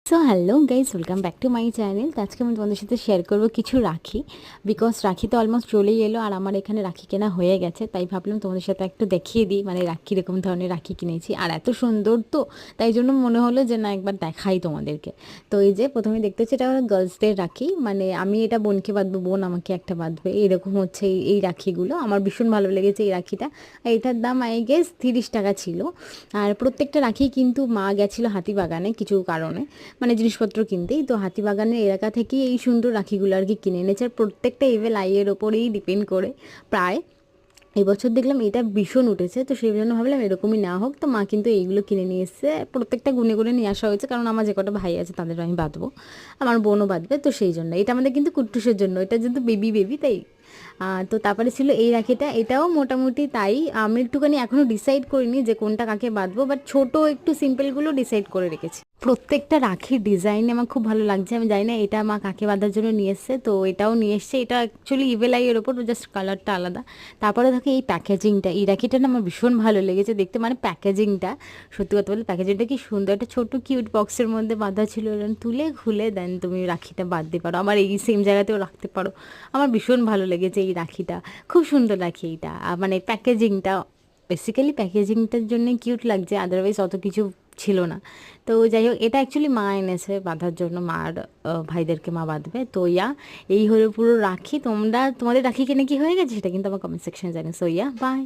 So hello guys, welcome back to my channel. তো আজকে আমি তোমাদের সাথে শেয়ার করবো কিছু রাখি, বিকজ রাখি তো অলমোস্ট চলেই এলো আর আমার এখানে রাখি কেনা হয়ে গেছে, তাই ভাবলাম তোমাদের সাথে একটু দেখিয়ে দিই মানে রাখি কীরকম ধরনের রাখি কিনেছি। আর এত সুন্দর তো, তাই জন্য মনে হলো যে না একবার দেখাই তোমাদেরকে। তো এই যে প্রথমে দেখতে হচ্ছে এটা গার্লসদের রাখি, মানে আমি এটা বোনকে বাঁধবো, বোন আমাকে একটা বাঁধবে, এরকম হচ্ছে এই রাখিগুলো। আমার ভীষণ ভালো লেগেছে এই রাখিটা। এইটার দাম আই গেস 30 টাকা ছিল। আর প্রত্যেকটা রাখি কিন্তু মা গেছিলো হাতিবাগানে কিছু কারণে, মানে জিনিসপত্র কিনতেই। তো হাতিবাগানের এলাকা থেকেই এই সুন্দর রাখিগুলো আর কি কিনে এনেছে। আর প্রত্যেকটা ইভেল আইয়ের ওপরেই ডিপেন্ড করে প্রায়। এবছর দেখলাম এটা ভীষণ উঠেছে, তো সেই জন্য ভাবলাম এরকমই না হোক। তো মা কিন্তু এইগুলো কিনে নিয়ে এসছে, প্রত্যেকটা গুনে গুনে নিয়ে আসা হয়েছে, কারণ আমার যে কটা ভাই আছে তাদের আমি বাঁধবো, আমার বোনও বাঁধবে। তো সেই জন্য এটা আমাদের কিন্তু কুট্টুসের জন্য, এটা যেহেতু বেবি বেবি তাই। তো তারপরে ছিল এই রাখিটা, এটাও মোটামুটি তাই। আমি একটুখানি এখনও ডিসাইড করিনি যে কোনটা কাকে বাঁধবো, বাট ছোটো একটু সিম্পলগুলো ডিসাইড করে রেখেছি। প্রত্যেকটা রাখির ডিজাইন আমার খুব ভালো লাগছে। আমি জানি না এটা মা কাকে বাঁধার জন্য নিয়ে এসছে, তো এটাও নিয়ে এসছে। এটা অ্যাকচুয়ালি ইভেল আইয়ের ওপর, জাস্ট কালারটা আলাদা। তারপরে দেখো এই প্যাকেজিংটা, এই রাখিটা না আমার ভীষণ ভালো লেগেছে দেখতে, মানে প্যাকেজিংটা সত্যি কথা বলতে প্যাকেজিংটা কি সুন্দর, একটা ছোট্ট কিউট বক্সের মধ্যে বাঁধা ছিল, তুলে খুলে দেন তুমি রাখিটা বাঁধতে পারো, আমার এই সেম জায়গাতেও রাখতে পারো। আমার ভীষণ ভালো লেগেছে এই রাখিটা, খুব সুন্দর রাখি এইটা। মানে প্যাকেজিংটা, বেসিক্যালি প্যাকেজিংটার জন্য কিউট লাগছে, আদারওয়াইজ অত কিছু ছিল না। তো যাই হোক, এটা অ্যাকচুয়ালি মা এনেছে বাঁধার জন্য, মার ভাইদেরকে মা বাঁধবে। তো এই হলো পুরো রাখি। তোমাদের রাখি কিনে কি হয়ে গেছে সেটা কিন্তু আমার কমেন্ট সেকশনে জানি। So by.